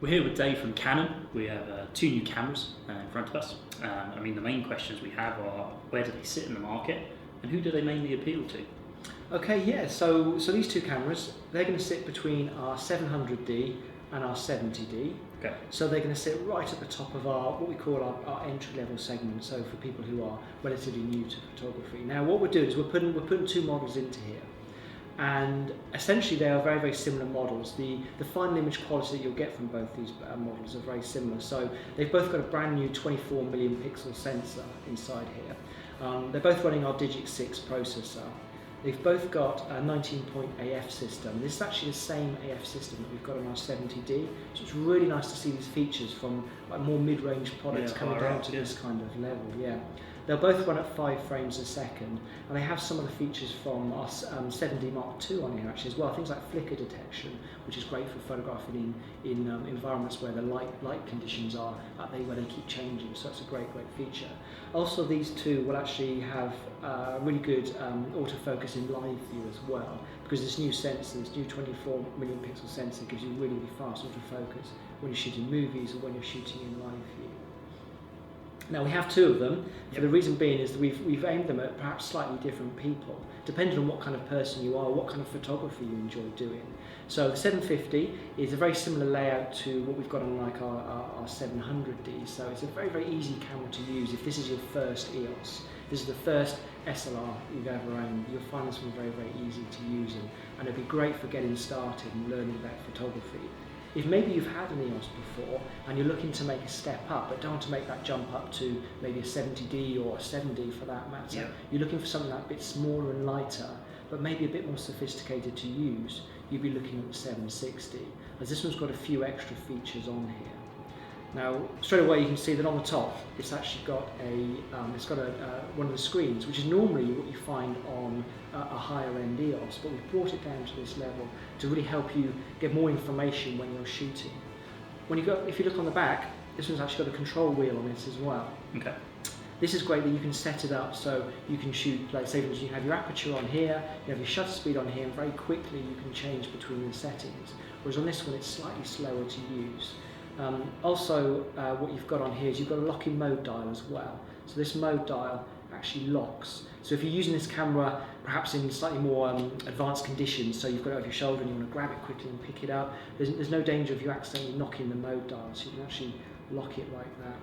We're here with Dave from Canon. We have two new cameras in front of us. I mean, the main questions we have are where do they sit in the market and who do they mainly appeal to? Okay, yeah, so these two cameras, they're going to sit between our 700D and our 70D. Okay. So they're going to sit right at the top of our, what we call our entry-level segment, so for people who are relatively new to photography. Now what we're doing is we're putting two models into here. And essentially they are very, very similar models. The final image quality that you'll get from both these models are very similar. So they've both got a brand new 24 million pixel sensor inside here. They're both running our Digix 6 processor. They've both got a 19-point AF system. This is actually the same AF system that we've got on our 70D. So it's really nice to see these features from like more mid-range products coming down to this kind of level. Yeah. They'll both run at 5 frames a second, and they have some of the features from our 7D Mark II on here actually as well. Things like flicker detection, which is great for photographing in environments where the light conditions are where they keep changing. So that's a great feature. Also, these two will actually have really good autofocus in live view as well, because this new sensor, this new 24 million pixel sensor, gives you really fast autofocus when you're shooting movies or when you're shooting in live view. Now we have two of them, for the reason being is that we've aimed them at perhaps slightly different people, depending on what kind of person you are, what kind of photography you enjoy doing. So the 750 is a very similar layout to what we've got on like our 700D, so it's a very easy camera to use. If this is your first EOS, this is the first SLR you've ever owned, you'll find this one very easy to use, and it'll be great for getting started and learning about photography. If maybe you've had an EOS before and you're looking to make a step up, but don't want to make that jump up to maybe a 70D or a 7D for that matter, you're looking for something that bit smaller and lighter, but maybe a bit more sophisticated to use, you'd be looking at the 760, as this one's got a few extra features on here. Now, straight away you can see that on the top, it's actually got one of the screens, which is normally what you find on a higher end EOS, but we've brought it down to this level to really help you get more information when you're shooting. If you look on the back, this one's actually got a control wheel on it as well. Okay. This is great that you can set it up so you can shoot, like say you have your aperture on here, you have your shutter speed on here, and very quickly you can change between the settings. Whereas on this one it's slightly slower to use. Also, what you've got on here is you've got a locking mode dial as well. So this mode dial actually locks. So if you're using this camera perhaps in slightly more advanced conditions, so you've got it over your shoulder and you want to grab it quickly and pick it up, there's no danger of you accidentally knocking the mode dial, so you can actually lock it like that.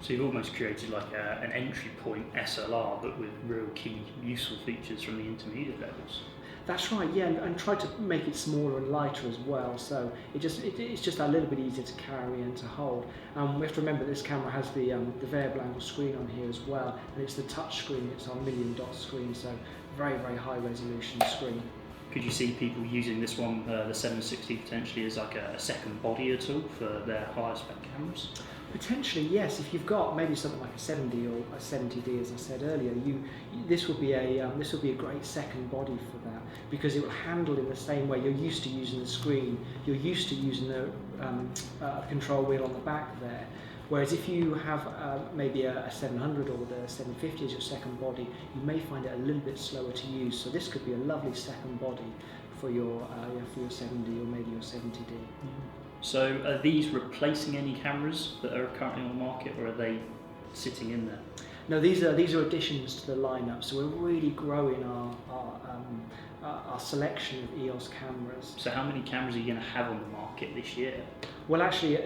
So you've almost created like an entry point SLR, but with real key useful features from the intermediate levels. That's right, yeah, and try to make it smaller and lighter as well, so it's just a little bit easier to carry and to hold. We have to remember this camera has the variable angle screen on here as well, and it's the touch screen, it's our million dot screen, so very high resolution screen. Could you see people using this one, the 760, potentially as like a second body at all for their higher spec cameras? Potentially, yes. If you've got maybe something like a 70 or a 70D, as I said earlier, this would be a great second body for that, because it will handle in the same way. You're used to using the screen, you're used to using the control wheel on the back there. Whereas if you have maybe a 700 or the 750 as your second body, you may find it a little bit slower to use. So this could be a lovely second body for your 70 or maybe your 70D. So are these replacing any cameras that are currently on the market, or are they sitting in there? No, these are additions to the lineup. So we're really growing our selection of EOS cameras. So how many cameras are you going to have on the market this year? Well, actually,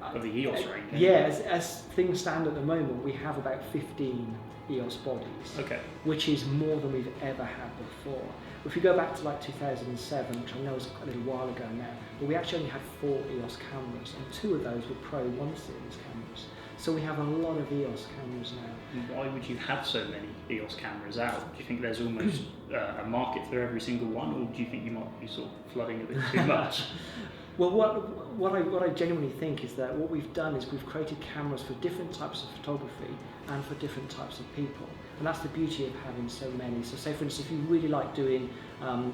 of the EOS range? Yeah, as things stand at the moment, we have about 15 EOS bodies, which is more than we've ever had before. If you go back to like 2007, which I know is a little while ago now, but we actually only had 4 EOS cameras, and 2 of those were Pro 1 series cameras. So we have a lot of EOS cameras now. Why would you have so many EOS cameras out? Do you think there's almost a market for every single one, or do you think you might be sort of flooding a bit too much? Well, what I genuinely think is that what we've done is we've created cameras for different types of photography and for different types of people. And that's the beauty of having so many. So say for instance, if you really like doing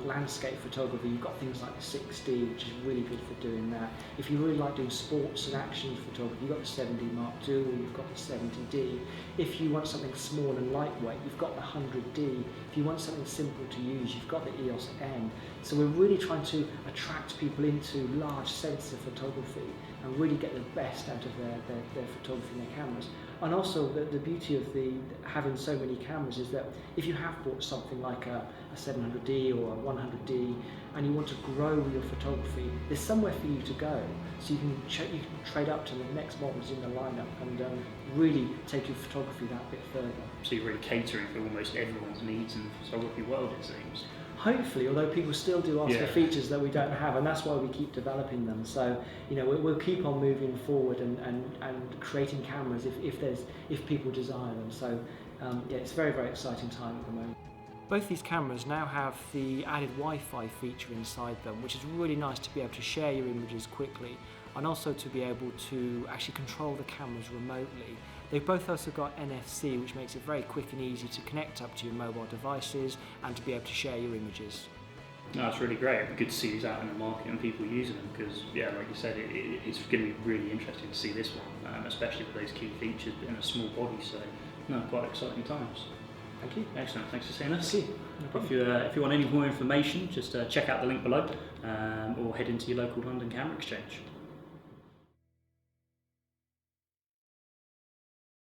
landscape photography, you've got things like the 6D, which is really good for doing that. If you really like doing sports and action photography, you've got the 7D Mark II, or you've got the 70D. If you want something small and lightweight, you've got the 100D. If you want something simple to use, you've got the EOS M. So we're really trying to attract people into large sensor photography and really get the best out of their photography and their cameras. And also the beauty of having so many cameras is that if you have bought something like a 700D or a 100D and you want to grow your photography, there's somewhere for you to go. So you can trade up to the next models in the lineup and really take your photography that bit further. So you're really catering for almost everyone's needs in the photography world, it seems. Hopefully, although people still do ask for features that we don't have, and that's why we keep developing them. So, we'll keep on moving forward and creating cameras if people desire them. So, it's a very, very exciting time at the moment. Both these cameras now have the added Wi-Fi feature inside them, which is really nice to be able to share your images quickly and also to be able to actually control the cameras remotely. They've both also got NFC, which makes it very quick and easy to connect up to your mobile devices and to be able to share your images. No, it's really great. It'd be good to see these out in the market and people using them because, like you said, it's going to be really interesting to see this one, especially with those key features in a small body. So, no, quite exciting times. Thank you. Excellent. Thanks for seeing us. See you. No If you want any more information, just check out the link below or head into your local London Camera Exchange.